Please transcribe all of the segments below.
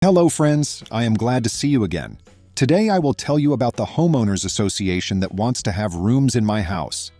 Hello friends, I am glad to see you again. Today I will tell you about the homeowners association that wants to have rooms in my house.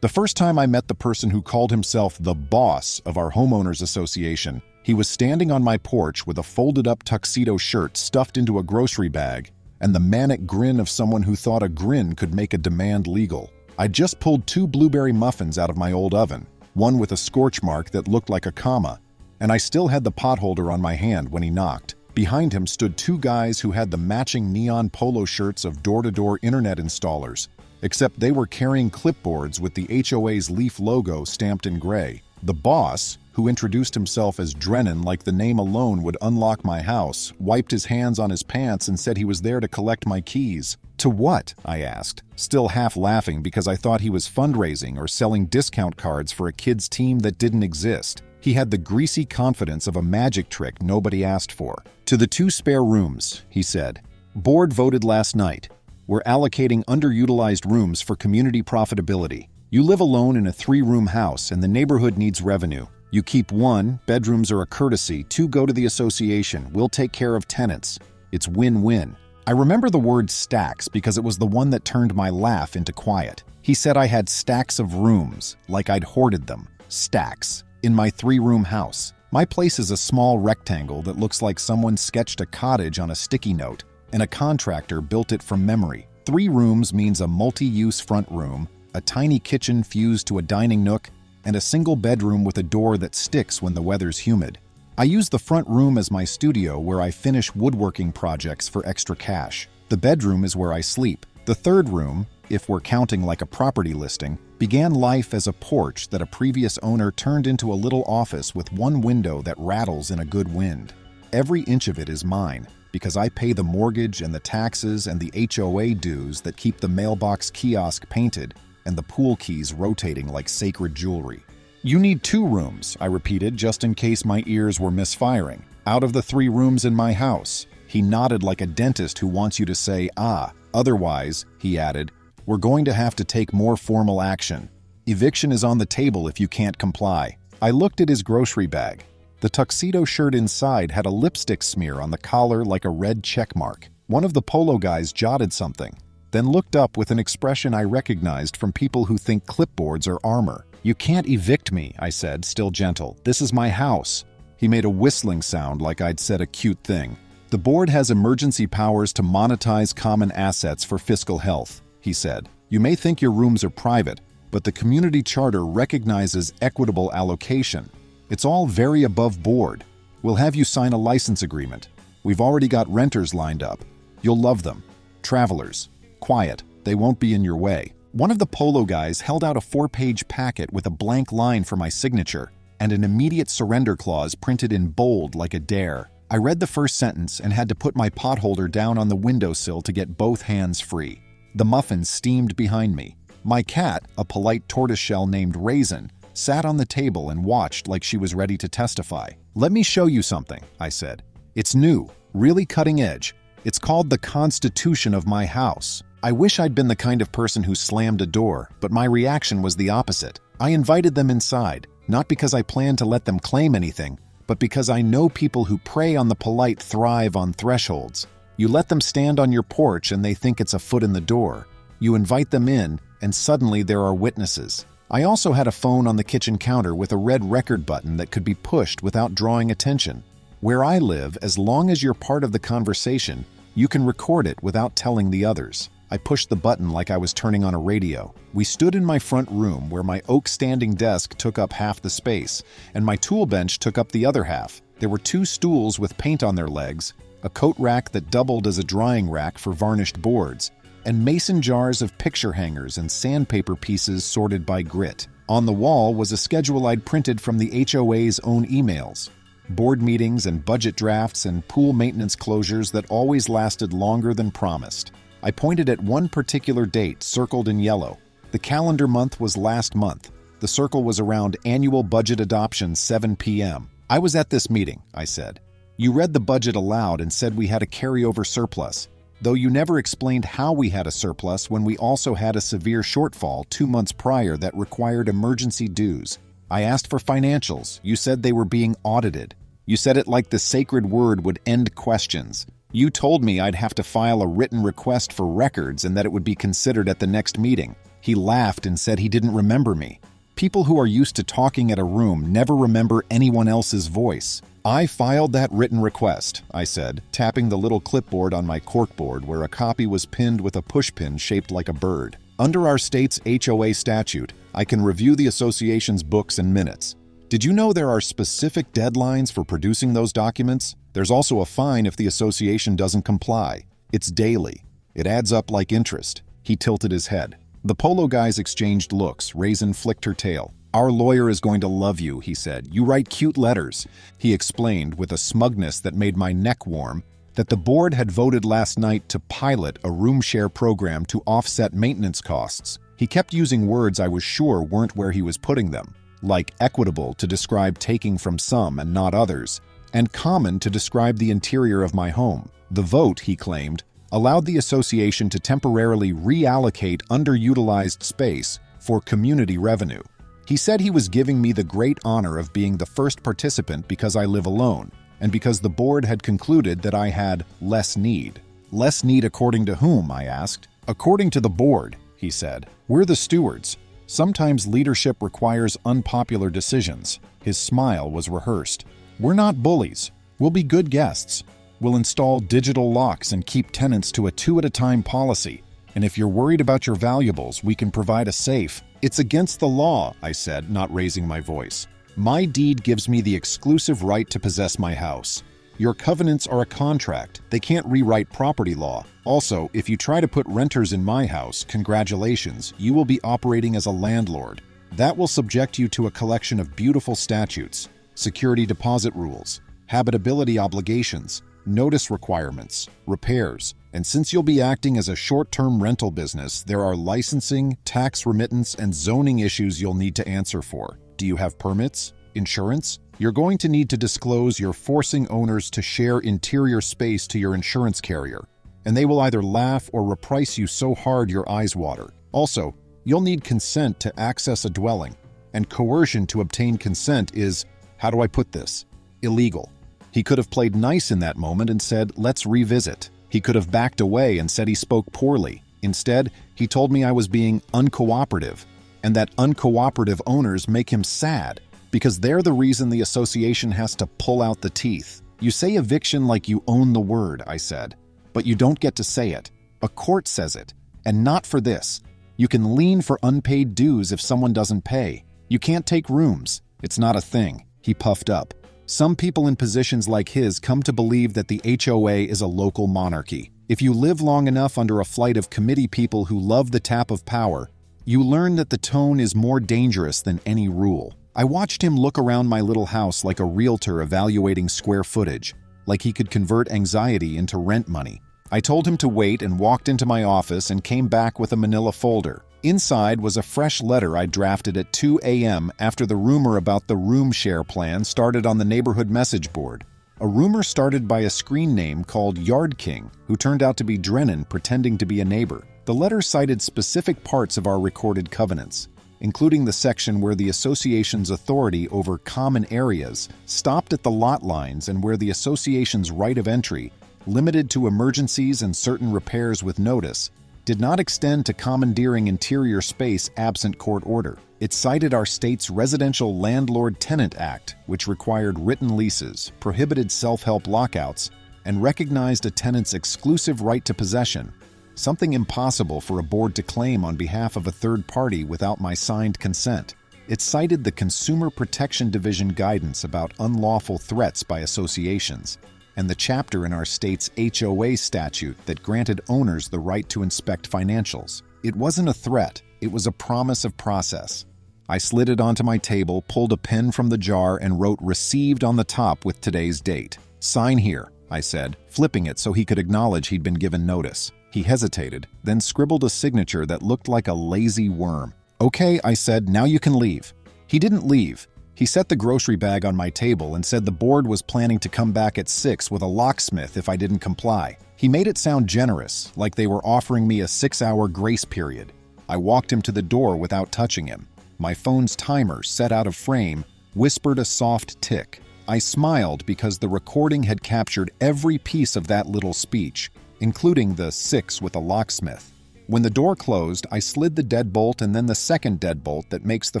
The first time I met the person who called himself the boss of our homeowners association, he was standing on my porch with a folded-up tuxedo shirt stuffed into a grocery bag and the manic grin of someone who thought a grin could make a demand legal. I'd just pulled 2 blueberry muffins out of my old oven, one with a scorch mark that looked like a comma, and I still had the potholder on my hand when he knocked. Behind him stood 2 guys who had the matching neon polo shirts of door-to-door internet installers, except they were carrying clipboards with the HOA's leaf logo stamped in gray. The boss, who introduced himself as Drennan like the name alone would unlock my house, wiped his hands on his pants and said he was there to collect my keys. To what? I asked, still half laughing because I thought he was fundraising or selling discount cards for a kids' team that didn't exist. He had the greasy confidence of a magic trick nobody asked for. To the 2 spare rooms, he said. Board voted last night. We're allocating underutilized rooms for community profitability. You live alone in a 3-room house and the neighborhood needs revenue. You keep 1, bedrooms are a courtesy, 2 go to the association, we'll take care of tenants. It's win-win. I remember the word stacks because it was the one that turned my laugh into quiet. He said I had stacks of rooms, like I'd hoarded them. Stacks. In my 3-room house. My place is a small rectangle that looks like someone sketched a cottage on a sticky note, and a contractor built it from memory. 3 rooms means a multi-use front room, a tiny kitchen fused to a dining nook, and a single bedroom with a door that sticks when the weather's humid. I use the front room as my studio where I finish woodworking projects for extra cash. The bedroom is where I sleep. The 3rd room, if we're counting like a property listing, began life as a porch that a previous owner turned into a little office with 1 window that rattles in a good wind. Every inch of it is mine, because I pay the mortgage and the taxes and the HOA dues that keep the mailbox kiosk painted and the pool keys rotating like sacred jewelry. You need 2 rooms, I repeated just in case my ears were misfiring. Out of the 3 rooms in my house. He nodded like a dentist who wants you to say, ah. Otherwise, he added, we're going to have to take more formal action. Eviction is on the table if you can't comply. I looked at his grocery bag. The tuxedo shirt inside had a lipstick smear on the collar like a red check mark. One of the polo guys jotted something, then looked up with an expression I recognized from people who think clipboards are armor. You can't evict me, I said, still gentle. This is my house. He made a whistling sound like I'd said a cute thing. The board has emergency powers to monetize common assets for fiscal health, he said. You may think your rooms are private, but the community charter recognizes equitable allocation. It's all very above board. We'll have you sign a license agreement. We've already got renters lined up. You'll love them. Travelers. Quiet. They won't be in your way. One of the polo guys held out a 4-page packet with a blank line for my signature and an immediate surrender clause printed in bold like a dare. I read the first sentence and had to put my potholder down on the windowsill to get both hands free. The muffins steamed behind me. My cat, a polite tortoiseshell named Raisin, sat on the table and watched like she was ready to testify. Let me show you something, I said. It's new, really cutting edge. It's called the Constitution of my house. I wish I'd been the kind of person who slammed a door, but my reaction was the opposite. I invited them inside, not because I planned to let them claim anything, but because I know people who prey on the polite thrive on thresholds. You let them stand on your porch and they think it's a foot in the door. You invite them in, and suddenly there are witnesses. I also had a phone on the kitchen counter with a red record button that could be pushed without drawing attention. Where I live, as long as you're part of the conversation, you can record it without telling the others. I pushed the button like I was turning on a radio. We stood in my front room where my oak standing desk took up half the space, and my tool bench took up the other half. There were 2 stools with paint on their legs, a coat rack that doubled as a drying rack for varnished boards, and mason jars of picture hangers and sandpaper pieces sorted by grit. On the wall was a schedule I'd printed from the HOA's own emails. Board meetings and budget drafts and pool maintenance closures that always lasted longer than promised. I pointed at one particular date circled in yellow. The calendar month was last month. The circle was around annual budget adoption 7 p.m. I was at this meeting, I said. You read the budget aloud and said we had a carryover surplus, though you never explained how we had a surplus when we also had a severe shortfall 2 months prior that required emergency dues. I asked for financials. You said they were being audited. You said it like the sacred word would end questions. You told me I'd have to file a written request for records and that it would be considered at the next meeting. He laughed and said he didn't remember me. People who are used to talking at a room never remember anyone else's voice. I filed that written request, I said, tapping the little clipboard on my corkboard where a copy was pinned with a pushpin shaped like a bird. Under our state's HOA statute, I can review the association's books and minutes. Did you know there are specific deadlines for producing those documents? There's also a fine if the association doesn't comply. It's daily. It adds up like interest. He tilted his head. The polo guys exchanged looks. Raisin flicked her tail. Our lawyer is going to love you, he said. You write cute letters. He explained with a smugness that made my neck warm that the board had voted last night to pilot a room share program to offset maintenance costs. He kept using words I was sure weren't where he was putting them, like equitable to describe taking from some and not others, and common to describe the interior of my home. The vote, he claimed, allowed the association to temporarily reallocate underutilized space for community revenue. He said he was giving me the great honor of being the first participant because I live alone, and because the board had concluded that I had less need. Less need according to whom, I asked. According to the board, he said. We're the stewards. Sometimes leadership requires unpopular decisions. His smile was rehearsed. We're not bullies. We'll be good guests. We'll install digital locks and keep tenants to a two-at-a-time policy. And if you're worried about your valuables, we can provide a safe. It's against the law, I said, not raising my voice. My deed gives me the exclusive right to possess my house. Your covenants are a contract. They can't rewrite property law. Also, if you try to put renters in my house, congratulations, you will be operating as a landlord. That will subject you to a collection of beautiful statutes, security deposit rules, habitability obligations, notice requirements, repairs, and since you'll be acting as a short-term rental business, there are licensing, tax remittance, and zoning issues you'll need to answer for. Do you have permits? Insurance? You're going to need to disclose you're forcing owners to share interior space to your insurance carrier, and they will either laugh or reprice you so hard your eyes water. Also, you'll need consent to access a dwelling, and coercion to obtain consent is, how do I put this, illegal. He could have played nice in that moment and said, let's revisit. He could have backed away and said he spoke poorly. Instead, he told me I was being uncooperative, and that uncooperative owners make him sad because they're the reason the association has to pull out the teeth. You say eviction like you own the word, I said, but you don't get to say it. A court says it, and not for this. You can lien for unpaid dues if someone doesn't pay. You can't take rooms. It's not a thing. He puffed up. Some people in positions like his come to believe that the HOA is a local monarchy. If you live long enough under a flight of committee people who love the tap of power, you learn that the tone is more dangerous than any rule. I watched him look around my little house like a realtor evaluating square footage, like he could convert anxiety into rent money. I told him to wait and walked into my office and came back with a manila folder. Inside was a fresh letter I drafted at 2 a.m. after the rumor about the room share plan started on the neighborhood message board. A rumor started by a screen name called Yard King, who turned out to be Drennan pretending to be a neighbor. The letter cited specific parts of our recorded covenants, including the section where the association's authority over common areas stopped at the lot lines and where the association's right of entry, limited to emergencies and certain repairs with notice, did not extend to commandeering interior space absent court order. It cited our state's Residential Landlord-Tenant Act, which required written leases, prohibited self-help lockouts, and recognized a tenant's exclusive right to possession, something impossible for a board to claim on behalf of a third party without my signed consent. It cited the Consumer Protection Division guidance about unlawful threats by associations, and the chapter in our state's HOA statute that granted owners the right to inspect financials. It wasn't a threat, it was a promise of process. I slid it onto my table, pulled a pen from the jar, and wrote "Received" on the top with today's date. "Sign here," I said, flipping it so he could acknowledge he'd been given notice. He hesitated, then scribbled a signature that looked like a lazy worm. "Okay," I said, "now you can leave." He didn't leave. He set the grocery bag on my table and said the board was planning to come back at 6 with a locksmith if I didn't comply. He made it sound generous, like they were offering me a 6-hour grace period. I walked him to the door without touching him. My phone's timer, set out of frame, whispered a soft tick. I smiled because the recording had captured every piece of that little speech, including the 6 with a locksmith. When the door closed, I slid the deadbolt and then the second deadbolt that makes the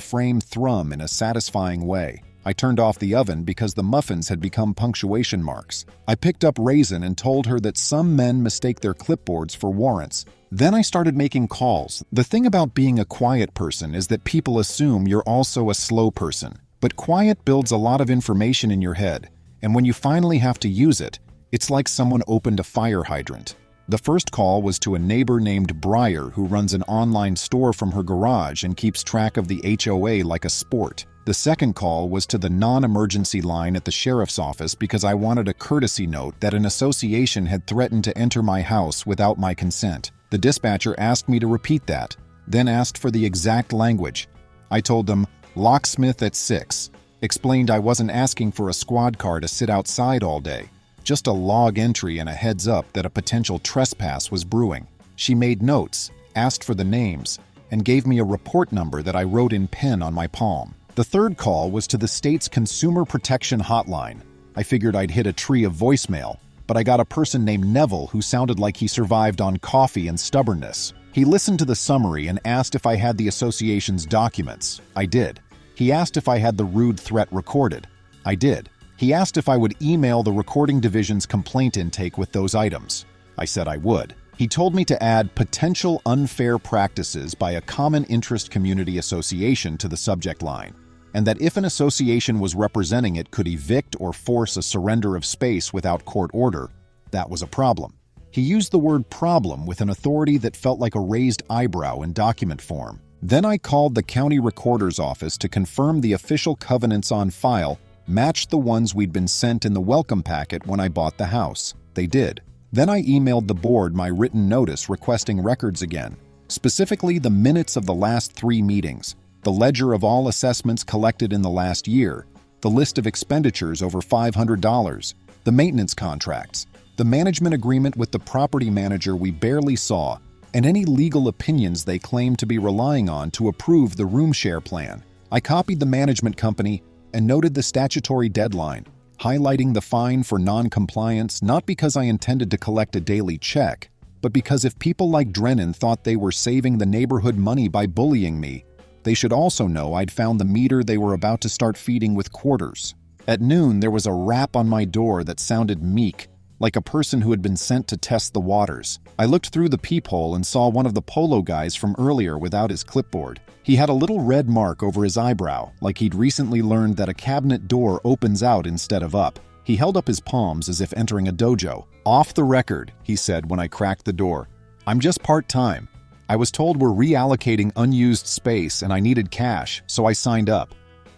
frame thrum in a satisfying way. I turned off the oven because the muffins had become punctuation marks. I picked up Raisin and told her that some men mistake their clipboards for warrants. Then I started making calls. The thing about being a quiet person is that people assume you're also a slow person. But quiet builds a lot of information in your head, and when you finally have to use it, it's like someone opened a fire hydrant. The first call was to a neighbor named Briar who runs an online store from her garage and keeps track of the HOA like a sport. The second call was to the non-emergency line at the sheriff's office because I wanted a courtesy note that an association had threatened to enter my house without my consent. The dispatcher asked me to repeat that, then asked for the exact language. I told them, "Locksmith at 6, explained I wasn't asking for a squad car to sit outside all day, just a log entry and a heads up that a potential trespass was brewing. She made notes, asked for the names, and gave me a report number that I wrote in pen on my palm. The third call was to the state's Consumer Protection Hotline. I figured I'd hit a tree of voicemail, but I got a person named Neville who sounded like he survived on coffee and stubbornness. He listened to the summary and asked if I had the association's documents. I did. He asked if I had the rude threat recorded. I did. He asked if I would email the recording division's complaint intake with those items. I said I would. He told me to add potential unfair practices by a common interest community association to the subject line, and that if an association was representing it could evict or force a surrender of space without court order, that was a problem. He used the word problem with an authority that felt like a raised eyebrow in document form. Then I called the county recorder's office to confirm the official covenants on file matched the ones we'd been sent in the welcome packet when I bought the house. They did. Then I emailed the board my written notice requesting records again, specifically the minutes of the last 3 meetings, the ledger of all assessments collected in the last year, the list of expenditures over $500, the maintenance contracts, the management agreement with the property manager we barely saw, and any legal opinions they claim to be relying on to approve the room share plan. I copied the management company and noted the statutory deadline, highlighting the fine for non-compliance not because I intended to collect a daily check, but because if people like Drennan thought they were saving the neighborhood money by bullying me, they should also know I'd found the meter they were about to start feeding with quarters. At noon, there was a rap on my door that sounded meek, like a person who had been sent to test the waters. I looked through the peephole and saw one of the polo guys from earlier without his clipboard. He had a little red mark over his eyebrow, like he'd recently learned that a cabinet door opens out instead of up. He held up his palms as if entering a dojo. "Off the record," he said when I cracked the door. "I'm just part-time. I was told we're reallocating unused space and I needed cash, so I signed up.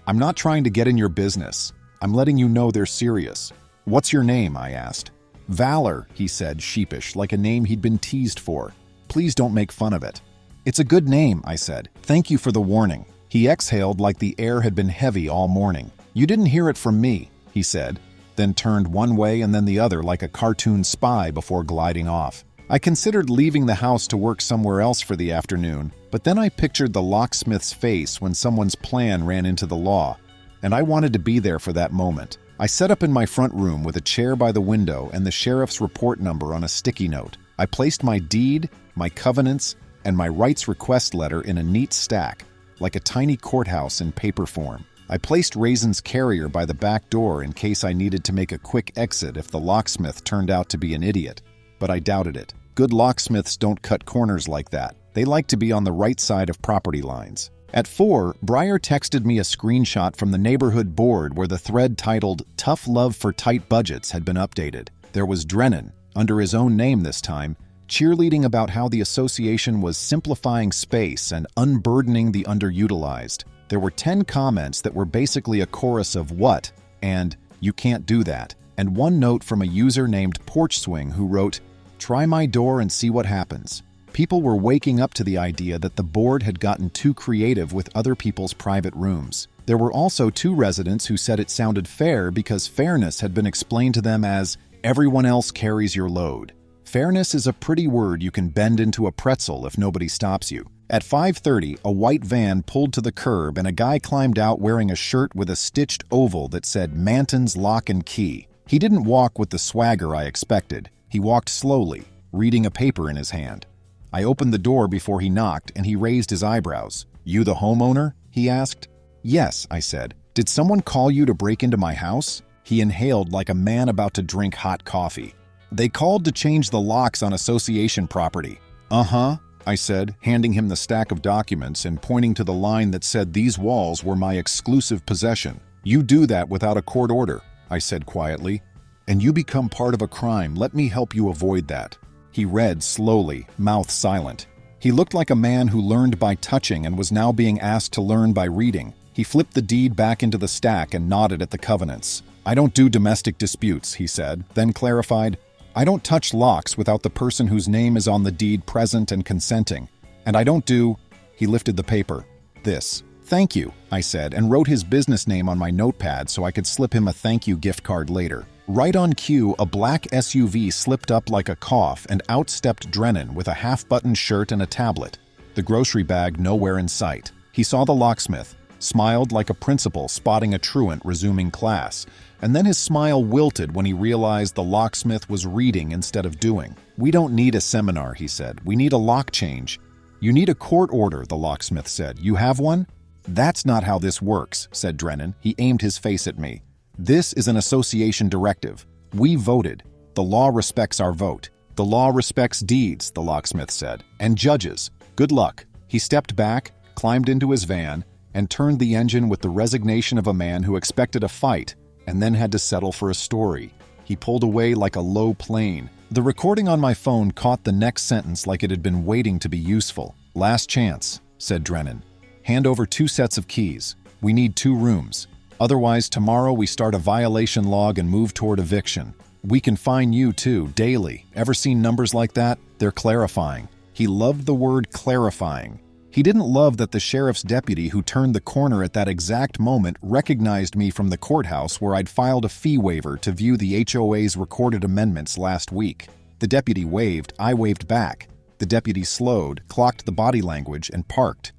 I'm not trying to get in your business. I'm letting you know they're serious." "What's your name?" I asked. "Valor," he said, sheepish, like a name he'd been teased for. "Please don't make fun of it." "It's a good name," I said. "Thank you for the warning." He exhaled like the air had been heavy all morning. "You didn't hear it from me," he said, then turned one way and then the other like a cartoon spy before gliding off. I considered leaving the house to work somewhere else for the afternoon, but then I pictured the locksmith's face when someone's plan ran into the law, and I wanted to be there for that moment. I set up in my front room with a chair by the window and the sheriff's report number on a sticky note. I placed my deed, my covenants, and my rights request letter in a neat stack, like a tiny courthouse in paper form. I placed Raisin's carrier by the back door in case I needed to make a quick exit if the locksmith turned out to be an idiot, but I doubted it. Good locksmiths don't cut corners like that. They like to be on the right side of property lines. At 4, Briar texted me a screenshot from the neighborhood board where the thread titled "Tough Love for Tight Budgets" had been updated. There was Drennan, under his own name this time, cheerleading about how the association was simplifying space and unburdening the underutilized. There were 10 comments that were basically a chorus of "what" and "you can't do that," and one note from a user named Porch Swing who wrote, "Try my door and see what happens." People were waking up to the idea that the board had gotten too creative with other people's private rooms. There were also 2 residents who said it sounded fair because fairness had been explained to them as "everyone else carries your load." Fairness is a pretty word you can bend into a pretzel if nobody stops you. At 5:30, a white van pulled to the curb and a guy climbed out wearing a shirt with a stitched oval that said Manton's Lock and Key. He didn't walk with the swagger I expected. He walked slowly, reading a paper in his hand. I opened the door before he knocked and he raised his eyebrows. "You the homeowner?" he asked. "Yes," I said. "Did someone call you to break into my house?" He inhaled like a man about to drink hot coffee. "They called to change the locks on association property." "Uh-huh," I said, handing him the stack of documents and pointing to the line that said these walls were my exclusive possession. "You do that without a court order," I said quietly, "and you become part of a crime. Let me help you avoid that." He read slowly, mouth silent. He looked like a man who learned by touching and was now being asked to learn by reading. He flipped the deed back into the stack and nodded at the covenants. "I don't do domestic disputes," he said, then clarified, "I don't touch locks without the person whose name is on the deed present and consenting. And I don't do—" He lifted the paper. "This." "Thank you," I said, and wrote his business name on my notepad so I could slip him a thank you gift card later. Right on cue, a black SUV slipped up like a cough and out stepped Drennan with a half-buttoned shirt and a tablet. The grocery bag nowhere in sight. He saw the locksmith, smiled like a principal spotting a truant resuming class, and then his smile wilted when he realized the locksmith was reading instead of doing. "We don't need a seminar," he said. "We need a lock change." "You need a court order," the locksmith said. "You have one?" "That's not how this works," said Drennan. He aimed his face at me. "This is an association directive. We voted. The law respects our vote. The law respects deeds," the locksmith said. "And judges. Good luck." He stepped back, climbed into his van, and turned the engine with the resignation of a man who expected a fight and then had to settle for a story. He pulled away like a low plane. The recording on my phone caught the next sentence like it had been waiting to be useful. "Last chance," said Drennan. "Hand over 2 sets of keys. We need 2 rooms. Otherwise, tomorrow we start a violation log and move toward eviction. We can fine you too, daily. Ever seen numbers like that? They're clarifying." He loved the word clarifying. He didn't love that the sheriff's deputy who turned the corner at that exact moment recognized me from the courthouse where I'd filed a fee waiver to view the HOA's recorded amendments last week. The deputy waved, I waved back. The deputy slowed, clocked the body language, and parked.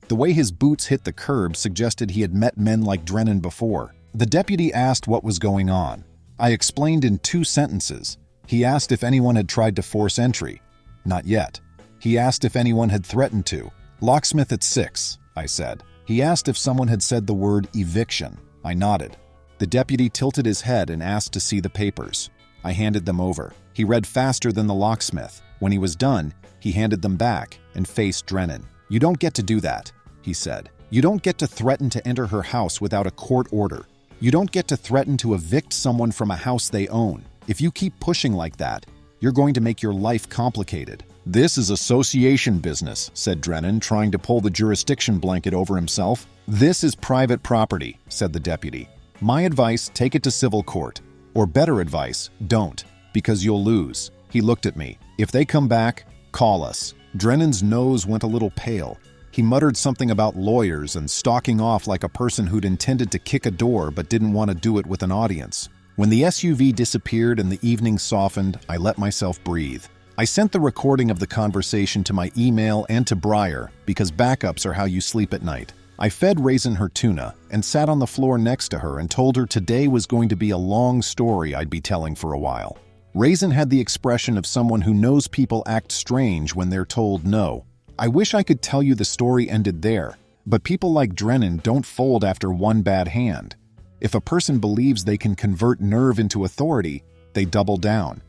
The way his boots hit the curb suggested he had met men like Drennan before. The deputy asked what was going on. I explained in 2 sentences. He asked if anyone had tried to force entry. Not yet. He asked if anyone had threatened to. Locksmith at 6, I said. He asked if someone had said the word eviction. I nodded. The deputy tilted his head and asked to see the papers. I handed them over. He read faster than the locksmith. When he was done, he handed them back and faced Drennan. "You don't get to do that," he said. "You don't get to threaten to enter her house without a court order. You don't get to threaten to evict someone from a house they own. If you keep pushing like that, you're going to make your life complicated." "This is association business," said Drennan, trying to pull the jurisdiction blanket over himself. "This is private property," said the deputy. "My advice, take it to civil court. Or better advice, don't, because you'll lose." He looked at me. "If they come back, call us." Drennan's nose went a little pale. He muttered something about lawyers and stalking off like a person who'd intended to kick a door but didn't want to do it with an audience. When the SUV disappeared and the evening softened, I let myself breathe. I sent the recording of the conversation to my email and to Briar because backups are how you sleep at night. I fed Raisin her tuna and sat on the floor next to her and told her today was going to be a long story I'd be telling for a while. Raisin had the expression of someone who knows people act strange when they're told no. I wish I could tell you the story ended there, but people like Drennan don't fold after one bad hand. If a person believes they can convert nerve into authority, they double down.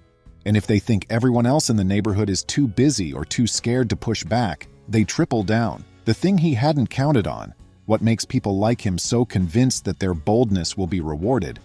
And if they think everyone else in the neighborhood is too busy or too scared to push back, they triple down. The thing he hadn't counted on, what makes people like him so convinced that their boldness will be rewarded,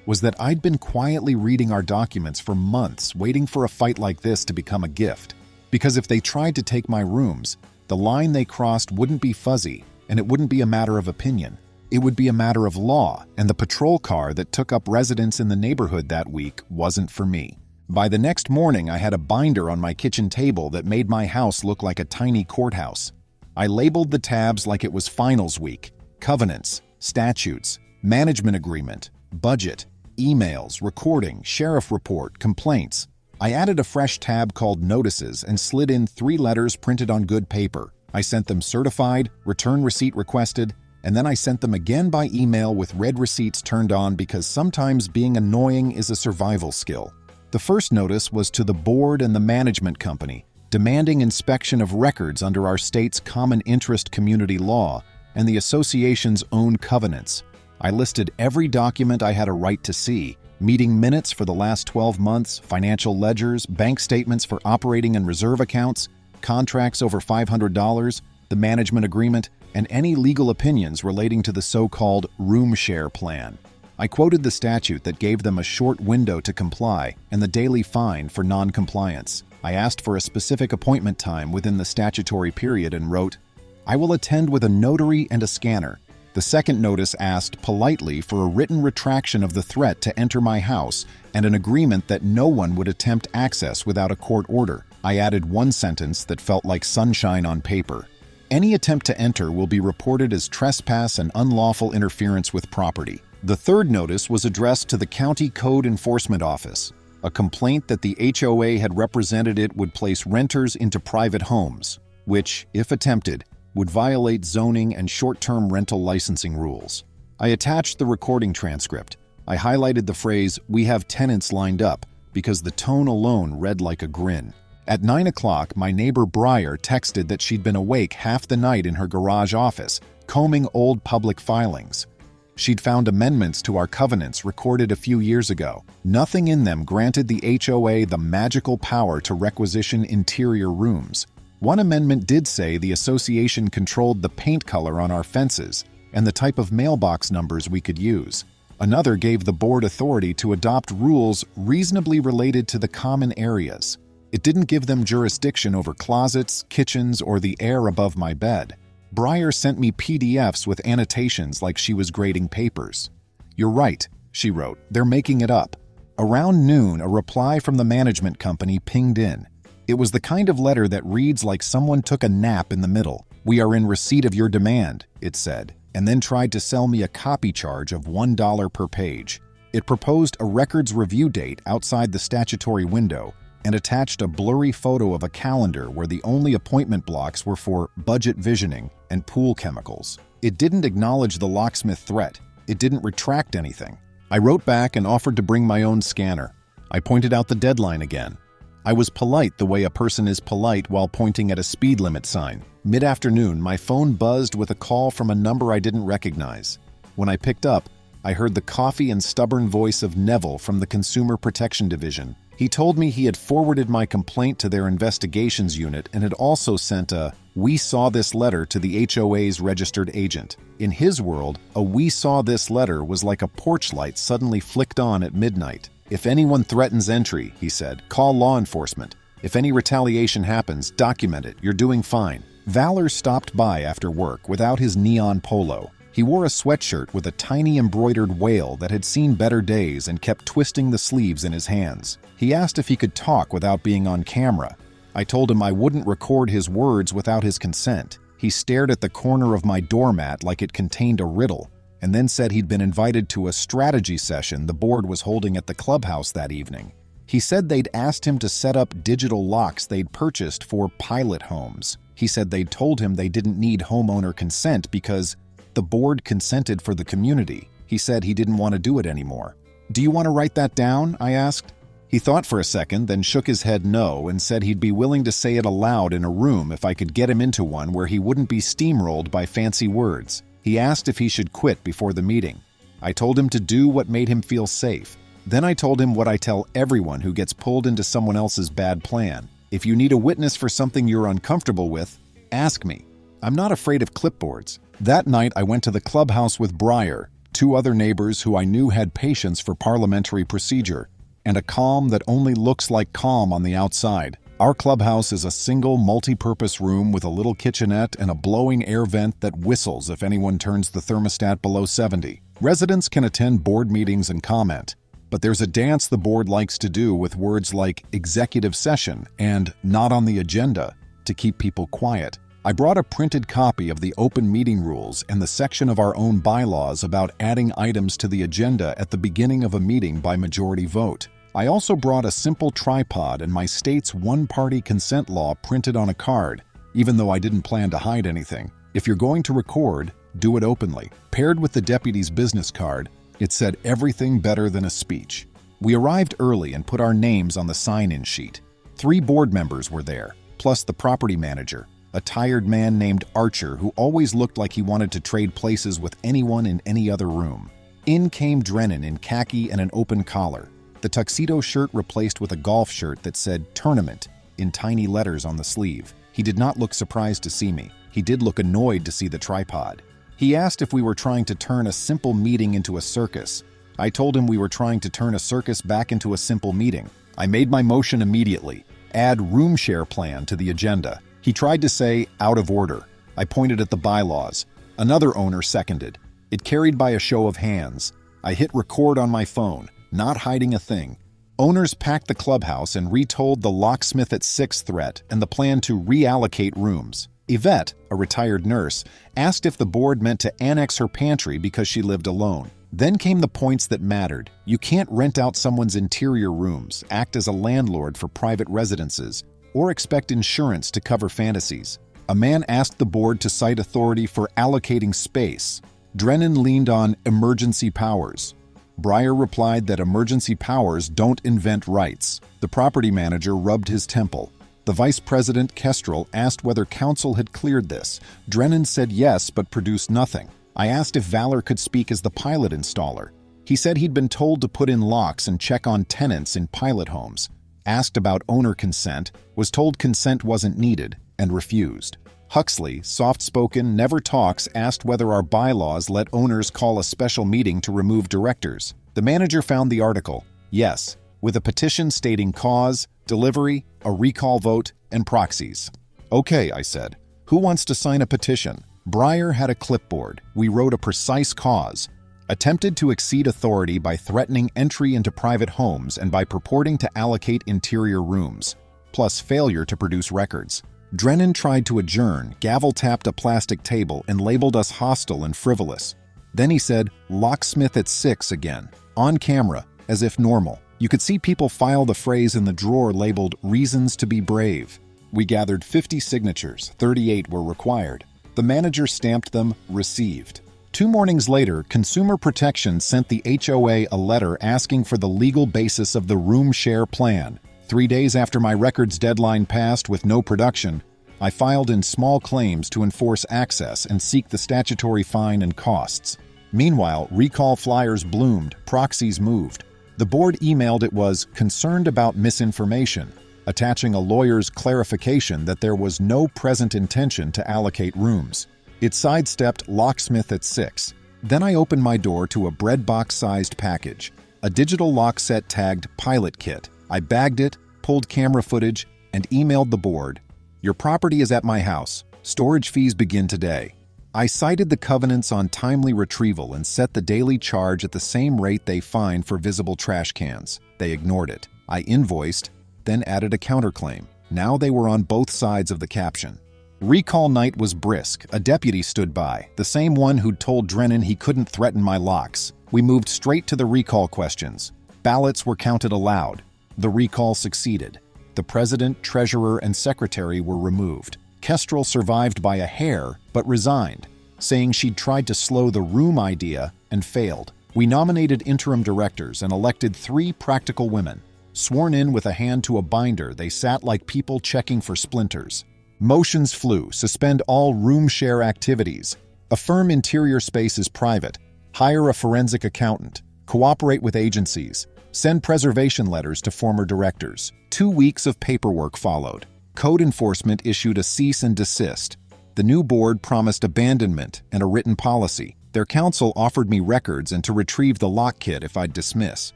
was that I'd been quietly reading our documents for months, waiting for a fight like this to become a gift. Because if they tried to take my rooms, the line they crossed wouldn't be fuzzy, and it wouldn't be a matter of opinion. It would be a matter of law, and the patrol car that took up residence in the neighborhood that week wasn't for me. By the next morning, I had a binder on my kitchen table that made my house look like a tiny courthouse. I labeled the tabs like it was finals week: covenants, statutes, management agreement, budget, emails, recording, sheriff report, complaints. I added a fresh tab called notices and slid in 3 letters printed on good paper: I sent them certified, return receipt requested, and then I sent them again by email with red receipts turned on because sometimes being annoying is a survival skill. The first notice was to the board and the management company, demanding inspection of records under our state's common interest community law and the association's own covenants. I listed every document I had a right to see: meeting minutes for the last 12 months, financial ledgers, bank statements for operating and reserve accounts, contracts over $500, the management agreement, and any legal opinions relating to the so-called room share plan. I quoted the statute that gave them a short window to comply and the daily fine for non-compliance. I asked for a specific appointment time within the statutory period and wrote, "I will attend with a notary and a scanner." The second notice asked politely for a written retraction of the threat to enter my house and an agreement that no one would attempt access without a court order. I added one sentence that felt like sunshine on paper. Any attempt to enter will be reported as trespass and unlawful interference with property. The third notice was addressed to the County Code Enforcement Office, a complaint that the HOA had represented it would place renters into private homes, which, if attempted, would violate zoning and short-term rental licensing rules. I attached the recording transcript. I highlighted the phrase, "We have tenants lined up," because the tone alone read like a grin. At 9 o'clock, my neighbor Breyer texted that she'd been awake half the night in her garage office, combing old public filings. She'd found amendments to our covenants recorded a few years ago. Nothing in them granted the HOA the magical power to requisition interior rooms. One amendment did say the association controlled the paint color on our fences and the type of mailbox numbers we could use. Another gave the board authority to adopt rules reasonably related to the common areas. It didn't give them jurisdiction over closets, kitchens, or the air above my bed. Breyer sent me PDFs with annotations like she was grading papers. "You're right," she wrote, "they're making it up." Around noon, a reply from the management company pinged in. It was the kind of letter that reads like someone took a nap in the middle. "We are in receipt of your demand," it said, and then tried to sell me a copy charge of $1 per page. It proposed a records review date outside the statutory window and attached a blurry photo of a calendar where the only appointment blocks were for budget visioning and pool chemicals. It didn't acknowledge the locksmith threat. It didn't retract anything. I wrote back and offered to bring my own scanner. I pointed out the deadline again. I was polite the way a person is polite while pointing at a speed limit sign. Mid-afternoon, my phone buzzed with a call from a number I didn't recognize. When I picked up, I heard the coffee and stubborn voice of Neville from the Consumer Protection Division. He told me he had forwarded my complaint to their investigations unit and had also sent a "We saw this letter" to the HOA's registered agent. In his world, a "We saw this letter" was like a porch light suddenly flicked on at midnight. "If anyone threatens entry," he said, "call law enforcement. If any retaliation happens, document it. You're doing fine." Valor stopped by after work without his neon polo. He wore a sweatshirt with a tiny embroidered whale that had seen better days and kept twisting the sleeves in his hands. He asked if he could talk without being on camera. I told him I wouldn't record his words without his consent. He stared at the corner of my doormat like it contained a riddle, and then said he'd been invited to a strategy session the board was holding at the clubhouse that evening. He said they'd asked him to set up digital locks they'd purchased for pilot homes. He said they'd told him they didn't need homeowner consent because the board consented for the community. He said he didn't want to do it anymore. "Do you want to write that down?" I asked. He thought for a second, then shook his head no and said he'd be willing to say it aloud in a room if I could get him into one where he wouldn't be steamrolled by fancy words. He asked if he should quit before the meeting. I told him to do what made him feel safe. Then I told him what I tell everyone who gets pulled into someone else's bad plan. If you need a witness for something you're uncomfortable with, ask me. I'm not afraid of clipboards. That night, I went to the clubhouse with Breyer, two other neighbors who I knew had patience for parliamentary procedure, and a calm that only looks like calm on the outside. Our clubhouse is a single multi-purpose room with a little kitchenette and a blowing air vent that whistles if anyone turns the thermostat below 70. Residents can attend board meetings and comment, but there's a dance the board likes to do with words like executive session and not on the agenda to keep people quiet. I brought a printed copy of the open meeting rules and the section of our own bylaws about adding items to the agenda at the beginning of a meeting by majority vote. I also brought a simple tripod and my state's one-party consent law printed on a card. even though I didn't plan to hide anything. If you're going to record, do it openly. Paired with the deputy's business card, it said everything better than a speech. We arrived early and put our names on the sign-in sheet. 3 board members were there, plus the property manager, a tired man named Archer who always looked like he wanted to trade places with anyone in any other room. In came Drennan in khaki and an open collar, the tuxedo shirt replaced with a golf shirt that said "Tournament" in tiny letters on the sleeve. He did not look surprised to see me. He did look annoyed to see the tripod. He asked if we were trying to turn a simple meeting into a circus. I told him we were trying to turn a circus back into a simple meeting. I made my motion immediately. Add room share plan to the agenda. He tried to say, out of order. I pointed at the bylaws. Another owner seconded. It carried by a show of hands. I hit record on my phone, not hiding a thing. Owners packed the clubhouse and retold the locksmith at 6 threat and the plan to reallocate rooms. Yvette, a retired nurse, asked if the board meant to annex her pantry because she lived alone. Then came the points that mattered. You can't rent out someone's interior rooms, act as a landlord for private residences, or expect insurance to cover fantasies. A man asked the board to cite authority for allocating space. Drennan leaned on emergency powers. Breyer replied that emergency powers don't invent rights. The property manager rubbed his temple. The vice president, Kestrel, asked whether council had cleared this. Drennan said yes, but produced nothing. I asked if Valor could speak as the pilot installer. He said he'd been told to put in locks and check on tenants in pilot homes. Asked about owner consent, was told consent wasn't needed, and refused. Huxley, soft-spoken, never talks, asked whether our bylaws let owners call a special meeting to remove directors. The manager found the article. Yes, with a petition stating cause, delivery, a recall vote, and proxies. Okay, I said. Who wants to sign a petition? Breyer had a clipboard. We wrote a precise cause. Attempted to exceed authority by threatening entry into private homes and by purporting to allocate interior rooms, plus failure to produce records. Drennan tried to adjourn, gavel-tapped a plastic table, and labeled us hostile and frivolous. Then he said, locksmith at 6 again, on camera, as if normal. You could see people file the phrase in the drawer labeled reasons to be brave. We gathered 50 signatures, 38 were required. The manager stamped them, received. 2 mornings later, Consumer Protection sent the HOA a letter asking for the legal basis of the room share plan. 3 days after my records deadline passed with no production, I filed in small claims to enforce access and seek the statutory fine and costs. Meanwhile, recall flyers bloomed, proxies moved. The board emailed it was concerned about misinformation, attaching a lawyer's clarification that there was no present intention to allocate rooms. It sidestepped locksmith at 6. Then I opened my door to a bread box-sized package, a digital lock set tagged pilot kit. I bagged it, pulled camera footage, and emailed the board. Your property is at my house. Storage fees begin today. I cited the covenants on timely retrieval and set the daily charge at the same rate they fine for visible trash cans. They ignored it. I invoiced, then added a counterclaim. Now they were on both sides of the caption. Recall night was brisk. A deputy stood by, the same one who'd told Drennan he couldn't threaten my locks. We moved straight to the recall questions. Ballots were counted aloud. The recall succeeded. The president, treasurer, and secretary were removed. Kestrel survived by a hair, but resigned, saying she'd tried to slow the room idea and failed. We nominated interim directors and elected 3 practical women. Sworn in with a hand to a binder, they sat like people checking for splinters. Motions flew: suspend all room share activities. Affirm interior space is private. Hire a forensic accountant. Cooperate with agencies. Send preservation letters to former directors. 2 weeks of paperwork followed. Code enforcement issued a cease and desist. The new board promised abandonment and a written policy. Their counsel offered me records and to retrieve the lock kit if I'd dismiss.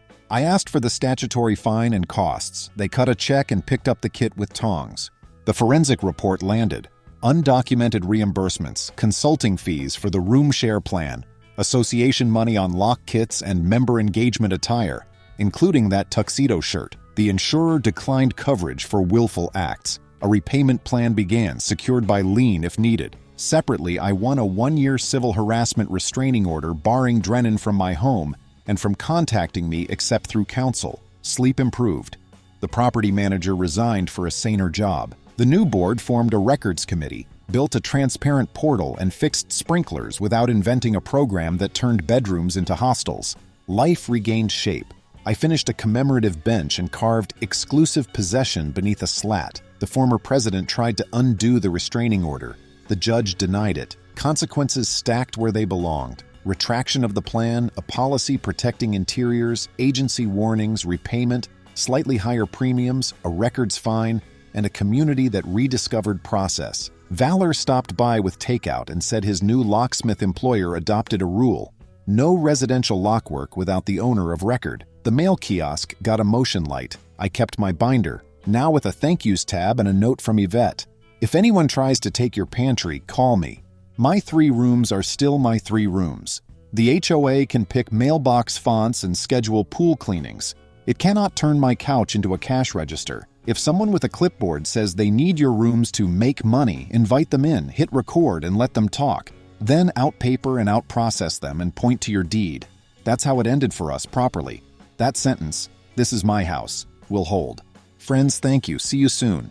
I asked for the statutory fine and costs. They cut a check and picked up the kit with tongs. The forensic report landed. Undocumented reimbursements, consulting fees for the room share plan, association money on lock kits and member engagement attire, including that tuxedo shirt. The insurer declined coverage for willful acts. A repayment plan began, secured by lien if needed. Separately, I won a 1-year civil harassment restraining order barring Drennan from my home and from contacting me except through counsel. Sleep improved. The property manager resigned for a saner job. The new board formed a records committee, built a transparent portal, and fixed sprinklers without inventing a program that turned bedrooms into hostels. Life regained shape. I finished a commemorative bench and carved "exclusive possession" beneath a slat. The former president tried to undo the restraining order. The judge denied it. Consequences stacked where they belonged. Retraction of the plan, a policy protecting interiors, agency warnings, repayment, slightly higher premiums, a records fine, and a community that rediscovered process. Valor stopped by with takeout and said his new locksmith employer adopted a rule: no residential lockwork without the owner of record. The mail kiosk got a motion light. I kept my binder, now with a thank yous tab and a note from Yvette. If anyone tries to take your pantry, call me. My 3 rooms are still my 3 rooms. The HOA can pick mailbox fonts and schedule pool cleanings. It cannot turn my couch into a cash register. If someone with a clipboard says they need your rooms to make money, invite them in, hit record, and let them talk. Then out-paper and out-process them and point to your deed. That's how it ended for us properly. That sentence, "This is my house," will hold. Friends, thank you. See you soon.